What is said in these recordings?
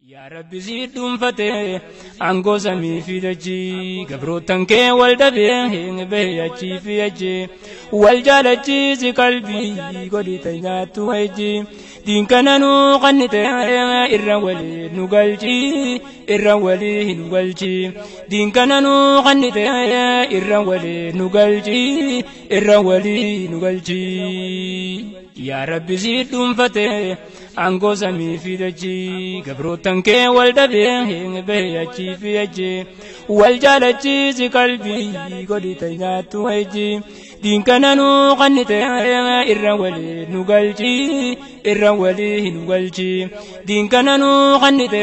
يا رب زيد فتح عنقو سمي في دجي قبروتن كي والدبيه بيجي في يجي والجالجي زي قلبي قولي تنات ويجي دين كاننو قنت الرولي نقلجي الرولي نقلجي دين كاننو قنت الرولي نقلجي الرولي نقلجي يا رب زيد فتح عنقو سمي في دجي قبروتن كي والدبيه بيجي في يجي والجالجي زي قلبي قولي تنات ويجي دين كاننو قنت الرولي نقلجي الرولي نقلجي دين كاننو قنت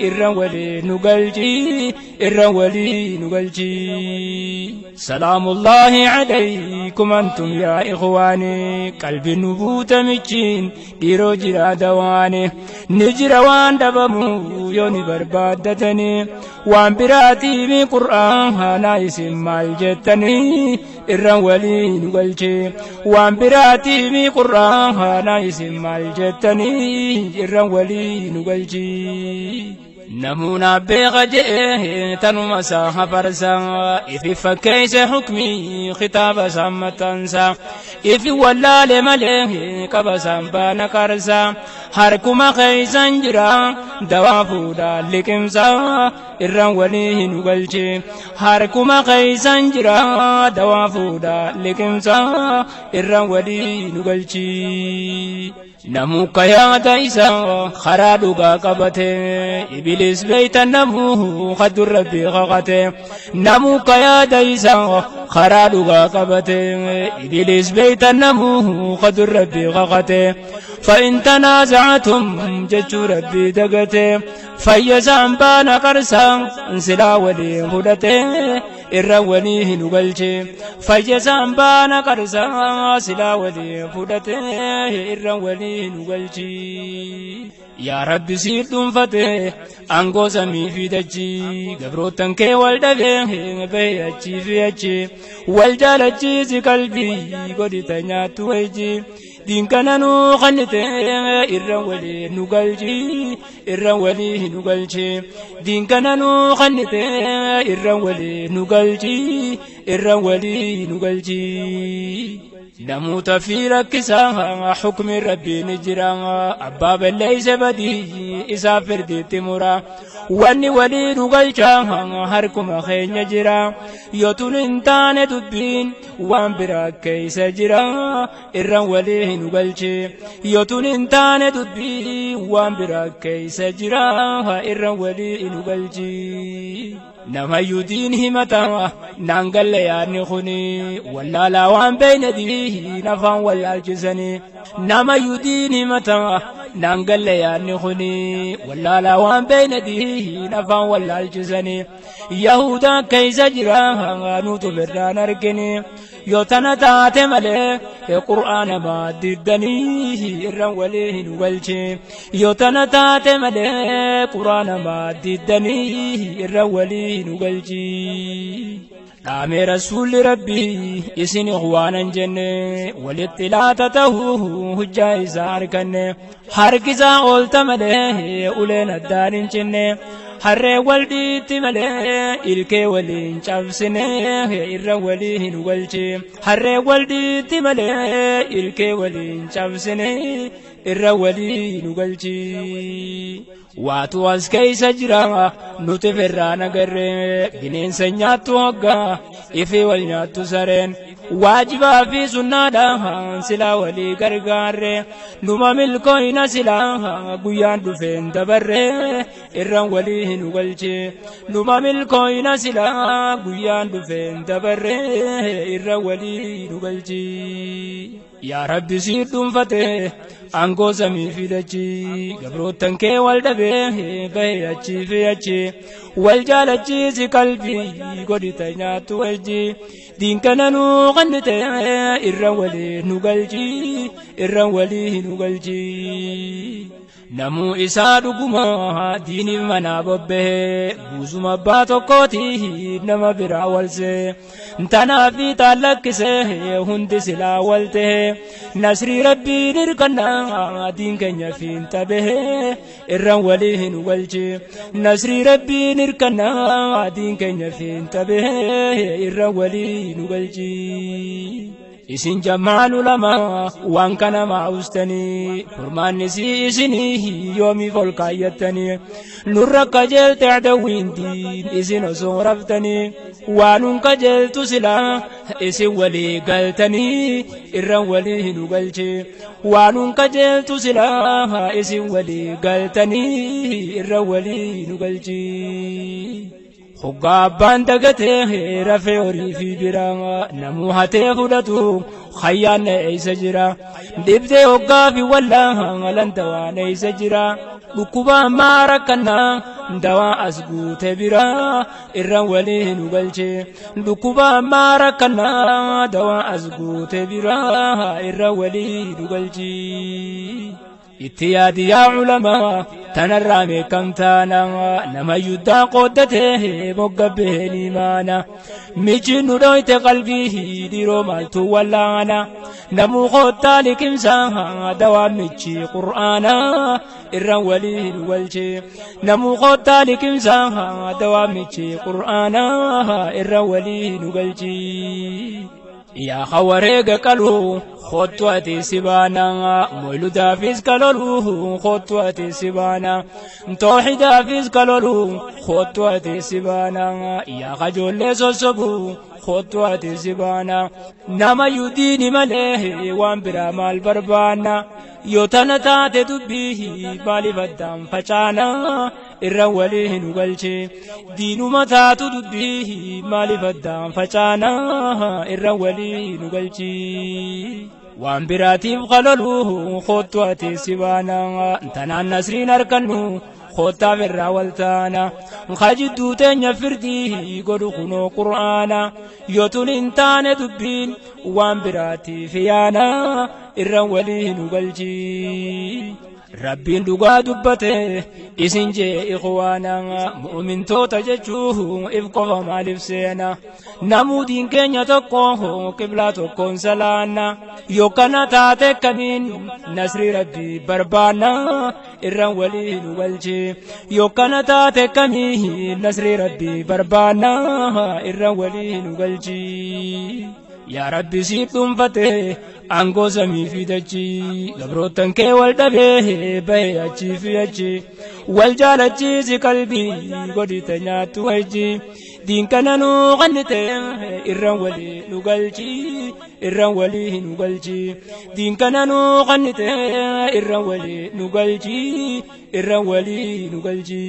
الرولي نقلجي الرولي نقلجي سلام الله عليكم أنتم يا إخواني قلب النبوت مجين ديرو جرا دواني نجرا وان دبمو يوني بربادتني وان براتي من قرآن هانا اسم مالجتني الرولي نقلجي وان براتي من قرآن هانا اسم مالجتني الرولي نقلجي نمونا بغجئه تنو مساح فرسا إفي فكيس حكمي خطاب سامتنسا إفي ولا لمليه كبسا بانا كرسا حركما خيسا جرا دوافو دالكمسا الروليه نقلجي حركما خيسا جرا دوافو دالكمسا الروليه نقلجي نموك يا دايسا خرادوغا قبته إبليس بيت النمو خد ربي غقته نموك يا دايسا خرادوغا قبته إبليس بيت النمو خد ربي غقته فإن تنازعتم ججو ربي دقته فيزان بانا قرسا انسلا ولي هدته الروليه نقلجي فيزان بانا قرسا سلا ولي هدته الروليه نقلجي يا رب سيدون فتح عنقو سمي في دجي قبروتن كي والدبيه بيجي في يجي والجالجي زي قلبي قولي تنات ويجي دين كاننو قنت الرولي نقلجي الرولي نقلجي دين كاننو قنت الرولي نقلجي الرولي نقلجي نموت في ركسا حكم ربي نجرا أباب ليس بدي إسافر دي تمرا واني ولي نقلجا هركم خين نجرا يوتون انتان دبين وان برا كيس جرا إران ولي نقلجي يوتون انتان دبين وان برا كيس جرا إران ولي نقلجي نما يدين همتا نانقل يعني خني ولا لا وان بين ديه نفان ولا الجزني نما يدين همتا نانقل يعني خني ولا لا وان بين ديه نفان ولا الجزني يهودا كيس جرا نوت بران اركني يوتنا تاتي ملي القرآن ما ددني الرن وليه نقلجي يوتنا تاتي ملي القرآن ما ددني الرن وليه نقلجي نامي رسول ربي اسن اخوانا جنة والاطلاعته هجا إزار كنة حركزا قلت ملي أولين الدارين جنة harree waldiitti malee ilkee waliin cabsine irra waliin walche harree waldiitti malee ilkee waliin cabsine irra waliin walche waatu as keessa jira nuti firraan agarre bineensa nyaattu hoggaa ifi wal nyaattu sareen waajibaa fi sunnaadhaan silaa walii gargaarre numa milkooyna silaa guyyaan dhufeen dabarre irraan waliin walche numa milkooyna silaa guyyaan dhufeen dabarre irraan waliin walche yaa rabbi siidduun fatee عنقو سمي في دجي قبروتن كي والدبيه بيجي في يجي والجالجي زي قلبي قولي تنات ويجي دين كاننو قنت الرولي نقلجي الرولي نقلجي نمو إسا دقما ديني منا ببه بوزما باتو كوتي نما برا والسي انتنا في تالك سيه هند سلا والته نسري ربي نركنا دين كنيا فين تبه الرن وليه نقلجي نصري ربي نركنا دين كنيا فين تبه الرن وليه نقلجي isin jamaan ulama waan kana maa'ustanii furmaanni isinii yoomi folkaayyatanii nurra qajeelte adawwiin diin isin osoo raftanii waanun qajeeltu silaa isin walii galtanii irran walii nu galche waanun qajeeltu silaa isin walii galtanii irran walii nu galchi Hoggabbaan dagatee rafee horii fi biraa namuu hatee fudhatu khayyaanna eeysa jira dibdee hoggaa fi wallaalan dawaan eeysa jira dhukkuba ammaa rakkannaa dawaa as guute biraa irran walii nu galche dhukkuba ammaa rakkannaa dawaa as guute biraa irran walii nu galchi itti yaa ulamaa tanarraa meeqamtaana nama yuddaa qooddate moggabbeen imaana michi nu dhoyte qalbii dhiiroo maaltu wallaana namuu qoottaa liqimsaa dawaa michi qur'aana irran walii nu galche namuu qoottaa liqimsaa dawaa michi qur'aana irran walii nu galchi yaa khawareega qaluu khottu ati sibaana moylu daafis kalolu khottu ati sibaana tawxidaafis kalolu khottu ati sibaana yaa khajoollee sossobu khottu ati sibaana nama yudiini malee waan biraa maal barbaanna yoo tana taate dubbii maaliif addaan facaana irran walii nu galche diinuma taatu dubbii maaliif addaan facaana irran walii nu galchi waan biraatiif qalolu khottu ati sibaana tanaan nasriin arkannu khottaaf irraa waltaana khajidduu teenya firdii godhu kunoo qur'aana yoo tun hin taane dubbiin waan biraatiif yaana irran walii nu galchi Rabbiin dhugaa dubbate isin jee ikhwaana mu'mintoota jechuun if qofa maaliif seena namuu diin keenya tokko qiblaa tokkoon salaanna yoo kana taate kamiin nasrii rabbii barbaanna irran walii nu galche yoo kana taate kamiin nasrii rabbii barbaanna irran walii nu galchi yaa rabbi siif dhuunfate angoo samii fi dachii gabrootan kee wal dhabee bahee achii fi achi wal jaalachiisi qalbii godhite nyaattu wajji diin kana nuu qannite irran walii nu galchi irran walii nu galchi diin kana nuu qannite irran walii nu galchi irran walii nu galchi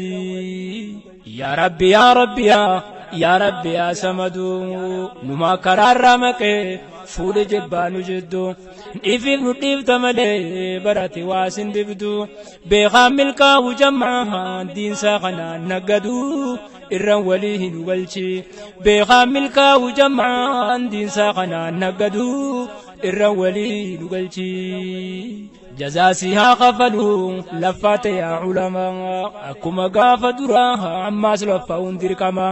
yaa rabbi yaa rabbi yaa rabbi yaa samadu numa karaarraa maqee fuudhe jebbaanu jeddu ifiif nu dhiifta malee barate waasin dibdu beekaan milkaa'u jammaa diinsaa kanaan naggadu irran walii nu galchi beekaan milkaa'u jammaa diinsaa kanaan naggadu irran walii nu galchi jazaasi haa kafalu laffaate yaa ulamaa akkuma gaafa duraa ammaas laffaa'uun dirqama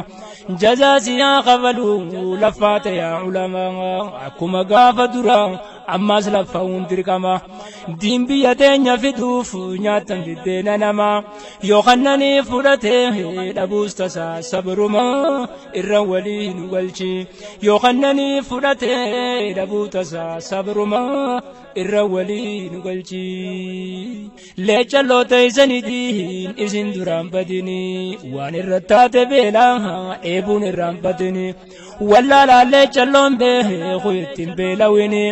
jazaasi haa kafalu laffaate yaa ulamaa akkuma gaafa duraa ammaas laffaa'uun dirqama diin biyya teenya fiduuf nyaatan biddeena namaa yoo kannanii fudhatee dhabuus tasaa sabruma irran walii nu galchi yoo kannanii fudhatee dhabuu tasaa sabruma irran walii nu galchi leechalloo teeysaniitiin isin duraan badini waan irra taate beelaa eebuun irraan badini wallaalaa leechalloon beeku ittiin beelawini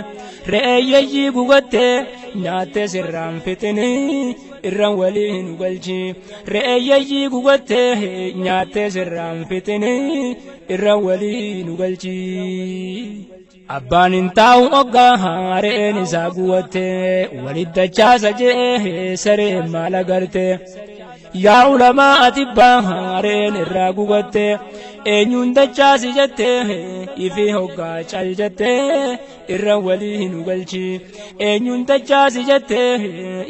re'eeyyeeyyii gugattee nyaattee sirraan fixini irran walii nu galchi re'eeyyeeyyii gugattee nyaattee sirraan fixini irran walii nu galchi abbaan hin taa'u oggaa re'een isaa guwattee walit dachaasa jee sareen maal agarte yaa ulamaa ati abbaa re'een irraa gugattee eenyuun dachaasi jettee ifi hoggaa cal jettee irran walii nu galchi eenyuun dachaasi jettee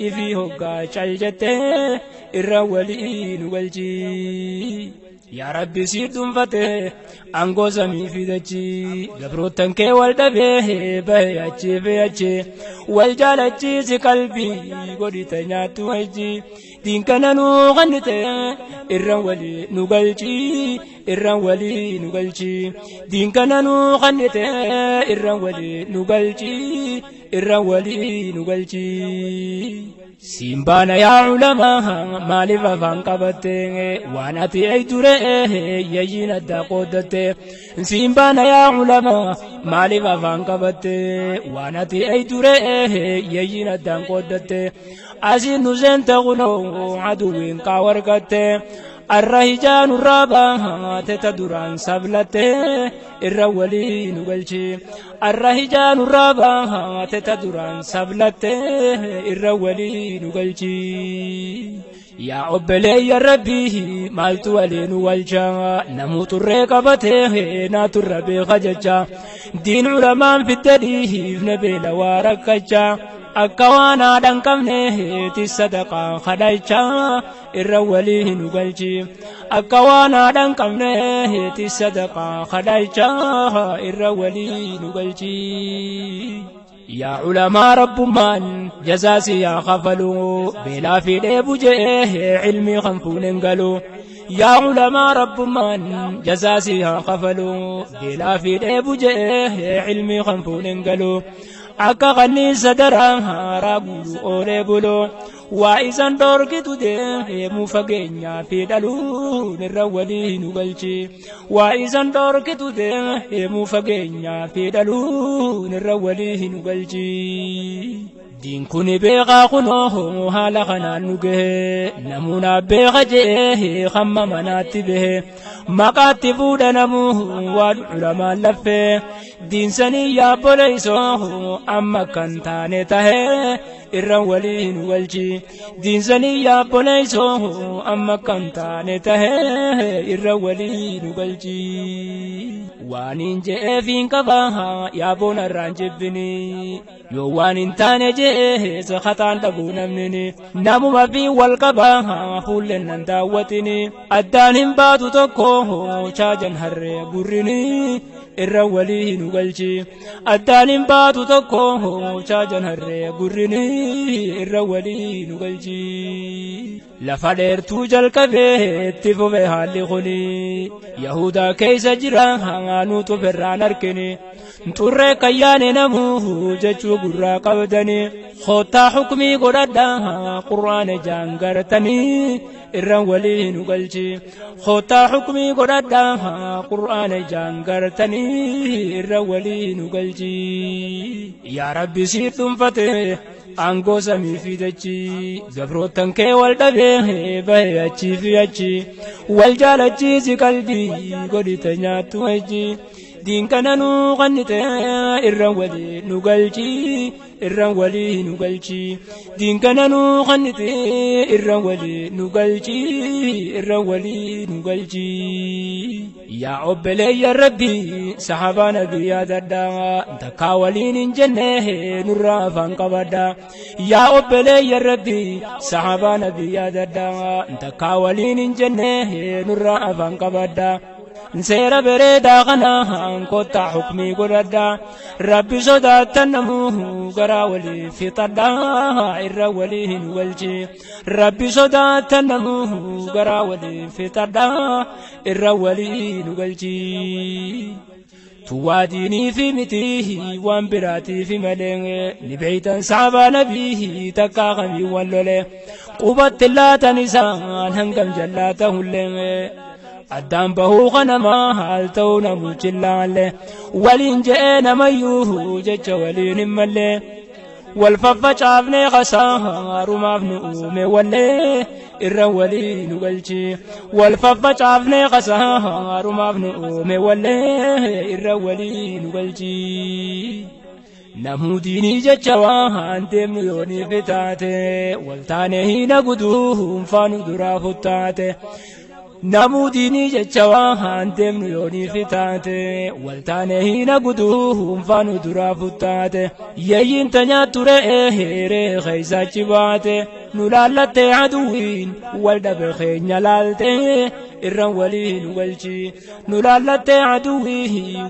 ifi hoggaa cal jettee irran walii nu galchi yaa rabbi si dhuunfate aangoo samii fidachi gabrootan kee wal dhabee bahe achi fi achi wal jaalachiisi qalbii godhita nyaattu wajji diinkana nu qannite irran walii nu galchi irran walii nu galchi diinkana nu qannite irran walii nu galchi irran walii nu galchi Simbana ya ulama maaliif afaan qabatte waan ati ture yayyin adda qooddatte Simbana ya ulama maaliif afaan qabatte waan ati ture yayyin adda qooddatte asin nu senta kuno aduwin qawargatte الرهجان الرابع تتدران سبلته الرولي نقلشي الرهجان الرابع تتدران سبلته الرولي نقلشي يا عبلي يا ربي مالت ولين والجا نموت الرقبته نات الربي خججا دين علماء في التاريخ نبيل وركجا أكوانا دنكمنه تصدقا خدايچا الرولي نقلشي أكوانا دنكمنه تصدقا خدايچا الرولي نقلشي يا علماء رب من جزاسي يا خفلو بلا في لبجه علمي خنفون قالوا يا علماء رب من جزاسي يا خفلو بلا في لبجه علمي خنفون قالوا akka qanniisa daraa raagulu oolee buloo waa isan dorgitu deemuu fageenyaa fi dhaluun irra walii nu galchi waa isan dorgitu deemuu fageenyaa fi dhaluun irra walii nu galchi diin kun beekaa kunoo haala kanaan nu gahe namuuna beeka jee hamma manaatti bahe maqaatti fuudha namuu waan ulamaan laffee diin sanii yaabboleeysoo amma kan taane tahe irra walii nu galchi diin sanii yaabboleeysoo amma kan taane tahe irra walii nu galchi waanin je'eefiin qaba yaaboon irraan jibbini yoo waan hin taane je'e sakataan dhabuu namnini namuma fi wal qaba fuulleen nan daawwatini addaan hin baatu tokko chaajan harree gurrini irra walii nu galchi addaan hin baatu tokko chaajan harree gurrini irra walii nu galchi lafa dheertuu jalqabee itti fufe haalli kuni yahudaa keessa jira nuutu firraan arkini turree kayyaane namuu jechuu gurraa qabdani khottaa hukmii godhadhaa qur'aana jaangartanii irra walii nu galchi khottaa hukmii godhadhaa qur'aana jaangartanii irra walii nu galchi yaa rabbi si dhuunfate aangoo samii fidachi gabrootan kee wal dhabee bahe achi fi achi wal jaalachiisi qalbii godhite nyaattu wajji diin kana nu qannite irra walii nu galchi irra walii nu galchi diin kana nu qannite irra walii nu galchi irra walii nu galchi yaa obboleeyya rabbi sahabaa nabii yaadadhaa takkaa waliin hin jenne nurraa afaan qabadhaa yaa obboleeyya rabbi sahabaa nabii yaadadhaa takkaa waliin hin jenne nurraa afaan qabadhaa seera bareedaa kanaan kottaa hukmii godhadhaa rabbi sodaattan namuu garaa walii fixadhaa irra walii hin galchi rabbi sodaattan namuu garaa walii fixadhaa irra walii nu galchi tuwaa diinii fi mitii waan biraatii fi malee ni beeytan sahabaa nabii takkaa kamii wal lole qubatti laatan isaan hangam jallaata hullee addaan bahuu kanamaa haal ta'uu namuu chillaalle waliin je'ee namayyuu jecha waliin hin malle wal faffacaafnee qasaarumaaf nu uume wallee irra walii nu galchi wal faffacaafnee qasaarumaaf nu uume wallee irra walii nu galchi namuu diinii jecha waan deemnu yooniif taate waltaane hina guduun faanu duraa futtaate namuu diinii jecha waan deemnu yooniif taate waltaane hina guduun faanu duraa futtaate yayyin tanyaa ture heeree keeysachi baate نلالت عدوين والدب خينيا لالتي irran waliin walchi nulaalate aduwi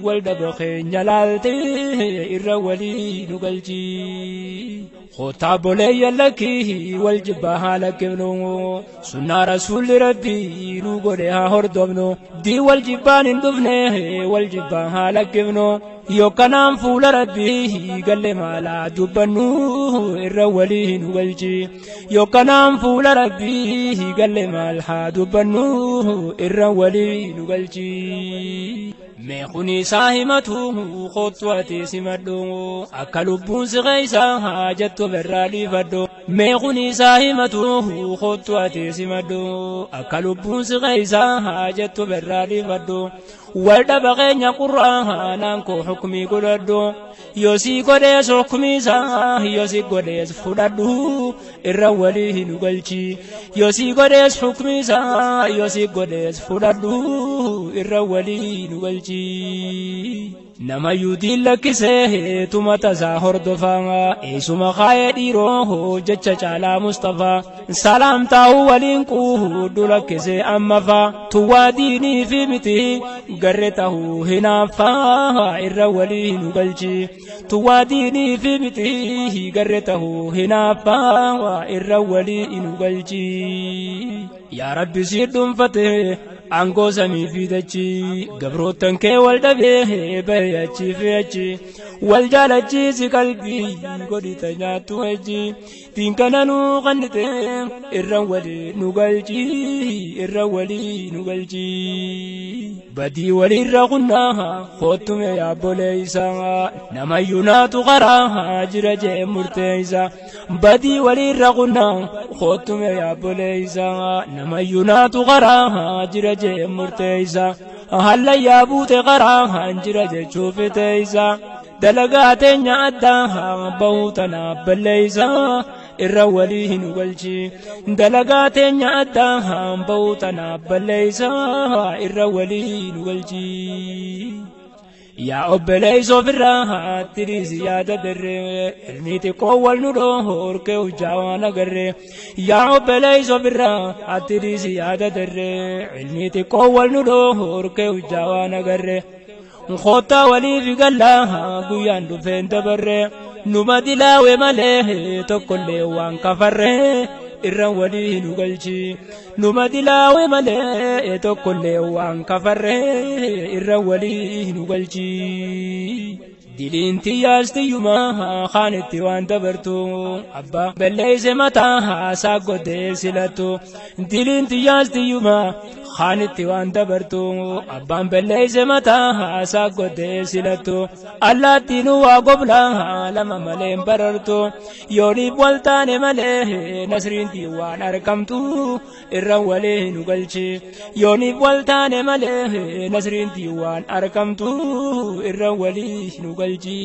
walda bakheenya laalte irran waliin walchi khota boleeyya laki waljibba halakibno sunna rasul rabbi nu gode ha hordobno di waljibban indufne waljibba halakibno yokkanaan fuula rabbi galle mala dubbannu irran waliin walchi yokkanaan fuula rabbi galle mala dubbannu irran waliin walchi meekuni saahimatu khotwati simaddo akka lubbuun si keeysa haajattu birraa dhiifaddo meekuni saahimatu khotwati simaddo akka lubbuun si keeysa haajattu birraa dhiifaddo walda baqeenya qur'aanaan koo hukmii godhaddo yoosii godhees hukmiisa yoosii godhees fudhadhu irran waliin galchi yoosii godhees hukmiisa yoosii godhees fudhadhu irran waliin galchi nama yuudiin lakkisee tumatasaa hordofaa eesuma kaayee dhiiroo jecha caalaa Mustafaa salaam taa'u waliin quudhu lakkisee ammafaa tuwaa diinii fi miti garre ta'uu hinaaffaa irra waliin galchi tuwaa diinii fi miti garre ta'uu hinaaffaa irra waliin galchi yaa rabbi si dhuunfate angoo samii fi dachi gabrootan kee wal dhabee bayachi fi achi wal jaalachiisi qalbii godhita nyaattu achi tinkananuu qannite irran walii nu galchi irran walii nu galchi badii walirra qunnaa kootume yaabboleeysa namayyuu naatu qaraa jira jee murteeysa badii walirra qunnaa kootume yaabboleeysa namayyuu naatu qaraa jira jee murteeysa halla yaabuute qaraa hanjira jechuuf teeysa dalagaa teenya addaa bahuu tanaaf balleeysa irra waliin galchi dalagaa teenya addaa bahuu tanaaf balleeysa irra waliin galchi yaa obboleeyso ofirraa tiriisi yaada darree ilmi xiqqoo wal nu dhoorkee hojjaa waan agarree yaa obboleeyso ofirraa tiriisi yaada darree ilmi xiqqoo wal nu dhoorkee hojjaa waan agarree khota waliif gallaa guyyaan dhufeen dabarree numa dilaawe malee tokkollee waan kafarree irran waliin galchi numa dilaawe malee tokkollee waan kafarree irran waliin galchi diliin tiyyaastiyuma khaanitti waan dabartu abba balleeyse mataa haasaa godhee silatu diliin tiyyaastiyuma khaanitti waan dabartu abbaan balleeyse mataa haasaa godhee silatu allaattiin waa goblaa lama malee barartu yooniif wal taane malee nasriintii waan argamtu irran waliin galchi yooniif wal taane malee nasriintii waan argamtu irran waliin galchi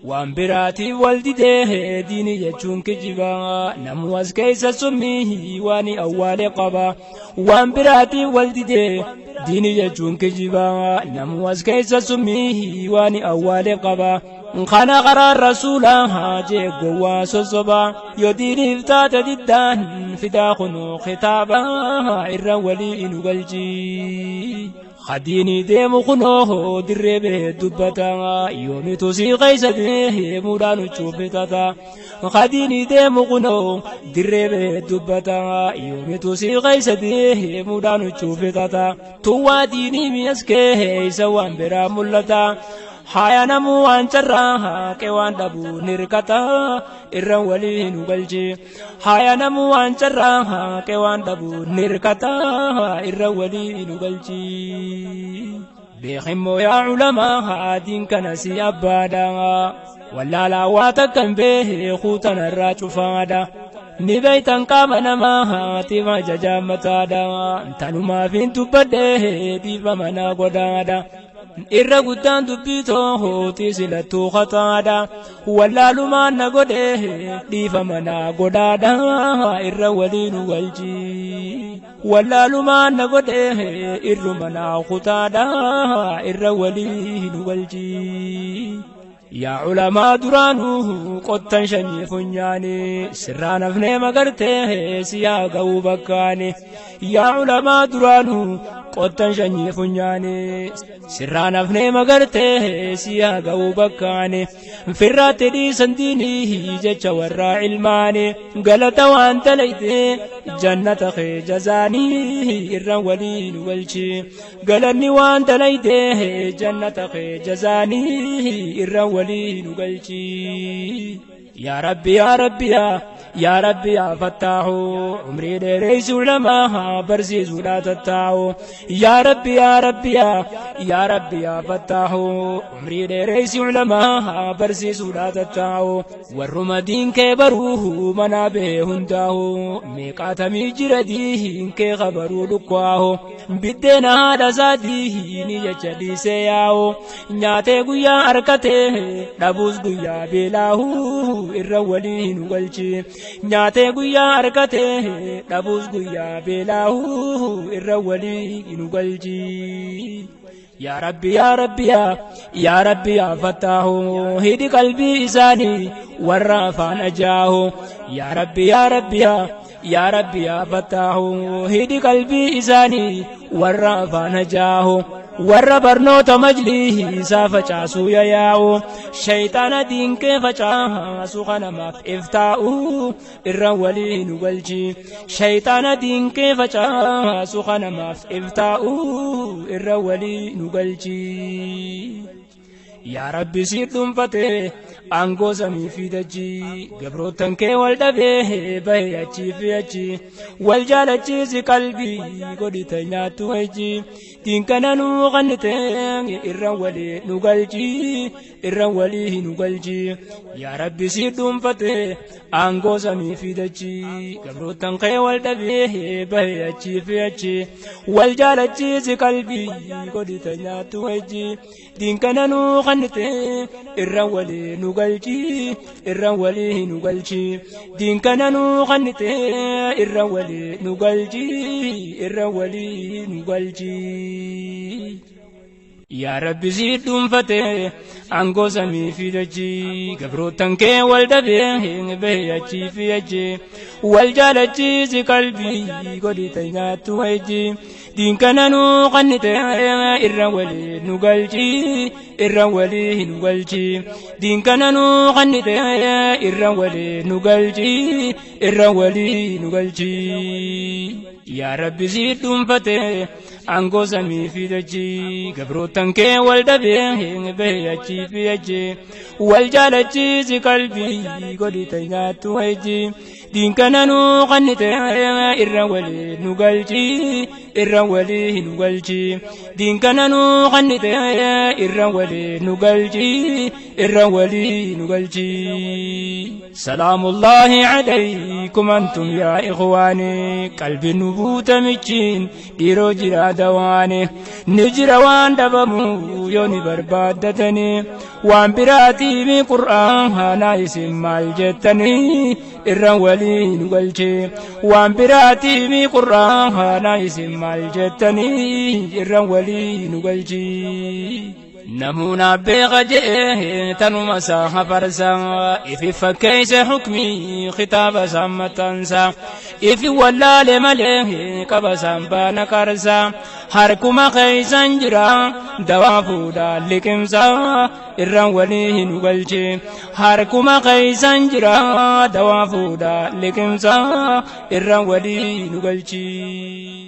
waan biraatiif wal didee diini jechuun kijiba namu as keessa summii waan awwaale qaba waan biraatiif wal didee diini jechuun kijiba namu as keessa summii waan awwaale qaba kana qaraa rasuula jee gowwaa sosoba yoo diiniif taate diddaan fidaa kunuu kitaaba irra waliin galchi khadiini deemu kunoo dirree dubbata yoomitu si keeysate muudhaan uchuufitata khadiini deemu kunoo dirree dubbata yoomitu si keeysate muudhaan uchuufitata tuwaa diinii miyas keeysa waan biraa mul'ata haya namu waan carraa qe waan dhabu nirkata irran waliin galchi haya namu waan carraa qe waan dhabu nirkata irran waliin galchi beekimmoo yaa ulamaa diin kana si abbaadha wallaalaa waa takkan beekuu tanarraa cufaadha ni beeytan qaama namaa tiima jajaamataadha tanumaaf hin dubbadhee dhiifa manaa godhaadha irra guddaan dubbitoo tiisilattuu khataadha wallaalumaan na godhee dhiifa manaa godhaadha irra waliin galchi wallaalumaan na godhee irru manaa khutaadha irra waliin galchi yaa culamaa duraanuu qottan shanyii funyaani sirraan hafnee magartee si yaa ga'uu bakkaani yaa culamaa duraanuu qottan shanyii funyaani sirraan hafnee magartee si yaa ga'uu bakkaani firraatti dhiisan diinii jecha warraa ilmaani galata waan talayte jannata kee jazaanii irran waliin galchi galanni waan talayte jannata kee jazaanii irran waliin galchi يا ربي يا ربي يا ربي يا فتاح عمري ديريس لما برزيز ولا تتاعو يا ربي يا ربي يا ربي يا فتاح عمري ديريس لما برزيز ولا تتاعو والرمدين كبروه منابه هنداه ميقات مجرديه كي خبرو لقواه بدنا هذا زاديه نيجدي سياو نياتي قيا أركته نبوز قيا بلاهو irra waliin galchi nyaatee guyyaa argate dhabuus guyyaa beelaahu irra waliin galchi يا ربي يا ربي يا ربي يا فتاح هدي قلبي إساني والرافع نجاه يا ربي يا ربي يا ربي يا فتاح هدي قلبي إساني والرافع نجاه warra barnoota majlisaa facaasu yaa'u shayxaana diinkee facaasu kanamaaf iftaa'u irra waliin galchi shayxaana diinkee facaasu kanamaaf iftaa'u irra waliin galchi يا ربي سير دنفته أنغو سمي في دجي قبرو تنكي والدبه بهياتي في أجي والجالتي زي قلبي قد تناتو هجي تنكنا نغنتين إرولي نغلجي إرولي نغلجي يا ربي سير دنفته أنغو سمي في دجي قبرو تنكي والدبه بهياتي في أجي والجالتي زي قلبي قد تناتو هجي تنكنا نغنتين الرولي نقلتي الرولي نقلتي دين كان نغنتي الرولي نقلتي الرولي نقلتي يا ربي زيد دنفته أنغو سمي في دجي قبرو تنكي والدبه بهياتي في أجي والجالتي زي قلبي قد تناتو هجي دين كان نغنتي الرولي نقلتي الرولي نقلتي دين كان نغنتي الرولي نقلتي الرولي نقلتي يا ربي زيد دنفته أنغو سمي في دجي قبرو تنكي والدبه بهياتي في أجي والجالتي زي قلبي قد تناتو هجي دين كان نغنتي الرولي نقلتي الرولي نقلتي دين كان نغنتي الرولي نقلتي الرولي نقلتي سلام الله عليكم أنتم يا إخواني قلبي نبوت مجين ديرو جرا دواني نجرا وان دبمو يوني بربادتني وان براتي من قرآن هانا اسم الجتني الرولي نقلتي وان براتي من قرآن هانا اسم الجتني الرولي نقلتي نمونا بغجه تنو مساح فرسا إفي فكيس حكمي خطاب سمتنسا إفي ولا لمليه كبسا بانا كرسا هركما خيسا جرا دوافو دالكمسا إران وليه نقلتي هركما خيسا جرا دوافو دالكمسا إران وليه نقلتي